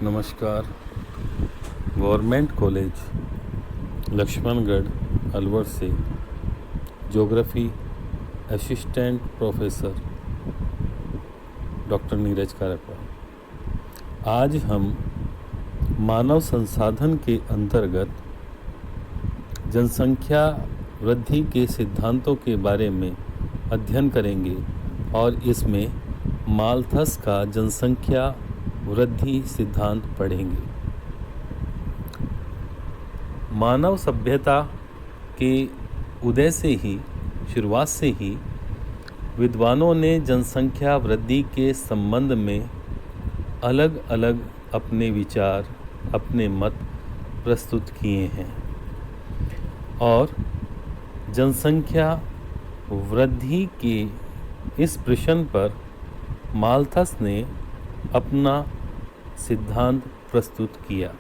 नमस्कार। Government college Laxmangarh Alwar से geography assistant professor doctor Neeraj Karakwal. आज हम मानव संसाधन के अंतर्गत जनसंख्या वृद्धि के सिद्धांतों के बारे में अध्ययन करेंगे और इसमें माल्थस का जनसंख्या वृद्धि सिद्धांत पढ़ेंगे। मानव सभ्यता के उदय से ही शुरुआत से ही विद्वानों ने जनसंख्या वृद्धि के संबंध में अलग अलग अपने विचार, अपने मत प्रस्तुत किए हैं और जनसंख्या वृद्धि के इस प्रश्न पर माल्थस ने अपना सिद्धांत प्रस्तुत किया।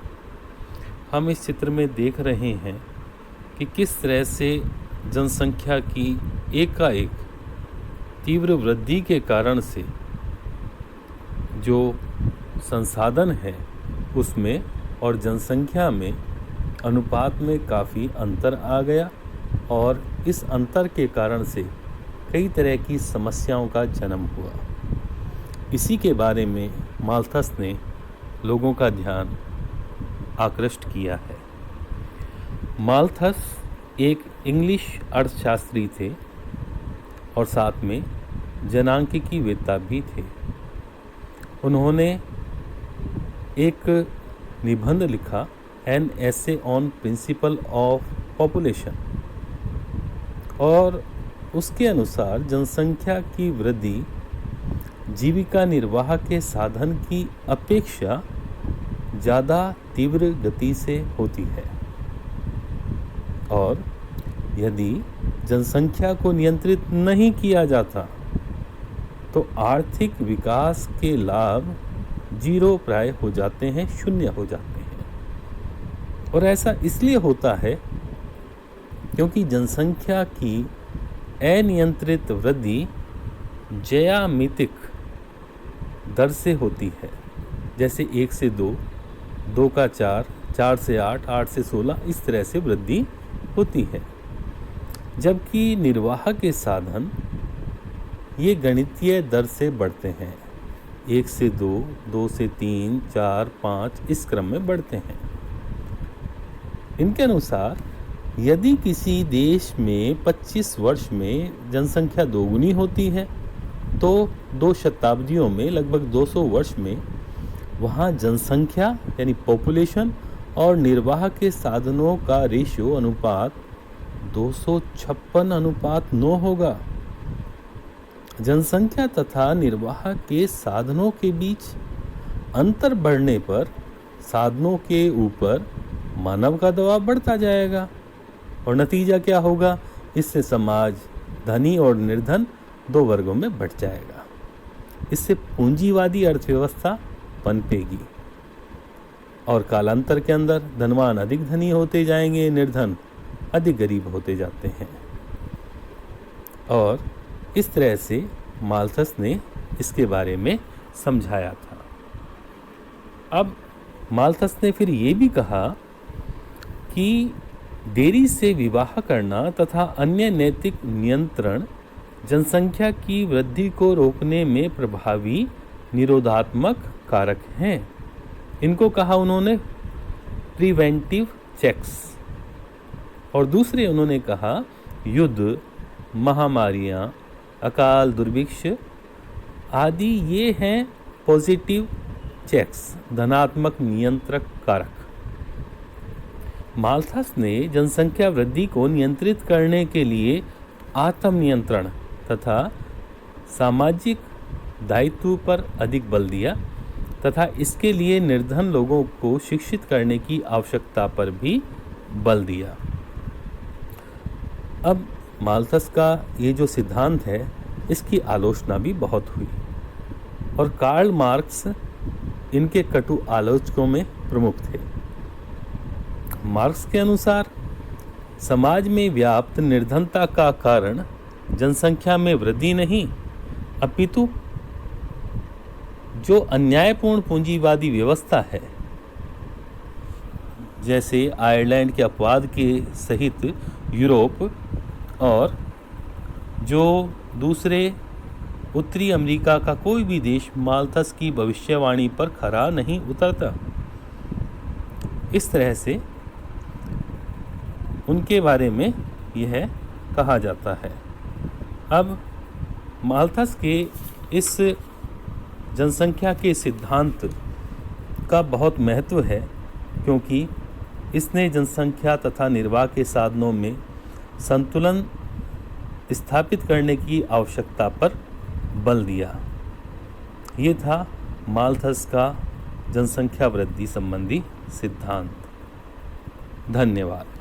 हम इस चित्र में देख रहे हैं कि किस तरह से जनसंख्या की एकाएक तीव्र वृद्धि के कारण से जो संसाधन है उसमें और जनसंख्या में अनुपात में काफ़ी अंतर आ गया और इस अंतर के कारण से कई तरह की समस्याओं का जन्म हुआ। इसी के बारे में माल्थस ने लोगों का ध्यान आकृष्ट किया है। माल्थस एक इंग्लिश अर्थशास्त्री थे और साथ में जनांकिकीवेत्ता भी थे। उन्होंने एक निबंध लिखा, an essay on principle of population, और उसके अनुसार जनसंख्या की वृद्धि जीविका निर्वाह के साधन की अपेक्षा ज़्यादा तीव्र गति से होती है और यदि जनसंख्या को नियंत्रित नहीं किया जाता तो आर्थिक विकास के लाभ जीरो प्राय हो जाते हैं, शून्य हो जाते हैं। और ऐसा इसलिए होता है क्योंकि जनसंख्या की अनियंत्रित वृद्धि ज्यामितिक दर से होती है, जैसे 1 से 2, 2 का 4, 4 से 8, 8 से 16, इस तरह से वृद्धि होती है। जबकि निर्वाह के साधन ये गणितीय दर से बढ़ते हैं, 1 से 2, 2 से 3, 4, 5 इस क्रम में बढ़ते हैं। इनके अनुसार यदि किसी देश में 25 वर्ष में जनसंख्या दोगुनी होती है तो 2 शताब्दियों में लगभग 200 वर्ष में वहाँ जनसंख्या यानी पॉपुलेशन और निर्वाह के साधनों का रेशियो अनुपात 256:9 होगा। जनसंख्या तथा निर्वाह के साधनों के बीच अंतर बढ़ने पर साधनों के ऊपर मानव का दबाव बढ़ता जाएगा और नतीजा क्या होगा? इससे समाज धनी और निर्धन 2 वर्गों में बंट जाएगा। इससे पूंजीवादी अर्थव्यवस्था पनपेगी और कालांतर के अंदर धनवान अधिक धनी होते जाएंगे, निर्धन अधिक गरीब होते जाते हैं। और इस तरह से माल्थस ने इसके बारे में समझाया था। अब माल्थस ने फिर ये भी कहा कि देरी से विवाह करना तथा अन्य नैतिक नियंत्रण जनसंख्या की वृद्धि को रोकने में प्रभावी निरोधात्मक कारक हैं। इनको कहा उन्होंने प्रिवेंटिव चेक्स। और दूसरे उन्होंने कहा युद्ध, महामारियाँ, अकाल, दुर्भिक्ष आदि ये हैं पॉजिटिव चेक्स, धनात्मक नियंत्रक कारक। माल्थस ने जनसंख्या वृद्धि को नियंत्रित करने के लिए आत्मनियंत्रण तथा सामाजिक दायित्व पर अधिक बल दिया तथा इसके लिए निर्धन लोगों को शिक्षित करने की आवश्यकता पर भी बल दिया। अब माल्थस का ये जो सिद्धांत है इसकी आलोचना भी बहुत हुई और कार्ल मार्क्स इनके कटु आलोचकों में प्रमुख थे। मार्क्स के अनुसार समाज में व्याप्त निर्धनता का कारण जनसंख्या में वृद्धि नहीं अपितु जो अन्यायपूर्ण पूंजीवादी व्यवस्था है, जैसे आयरलैंड के अपवाद के सहित यूरोप और जो दूसरे उत्तरी अमेरिका का कोई भी देश माल्थस की भविष्यवाणी पर खरा नहीं उतरता। इस तरह से उनके बारे में यह कहा जाता है। अब माल्थस के इस जनसंख्या के सिद्धांत का बहुत महत्व है, क्योंकि इसने जनसंख्या तथा निर्वाह के साधनों में संतुलन स्थापित करने की आवश्यकता पर बल दिया। ये था माल्थस का जनसंख्या वृद्धि संबंधी सिद्धांत। धन्यवाद।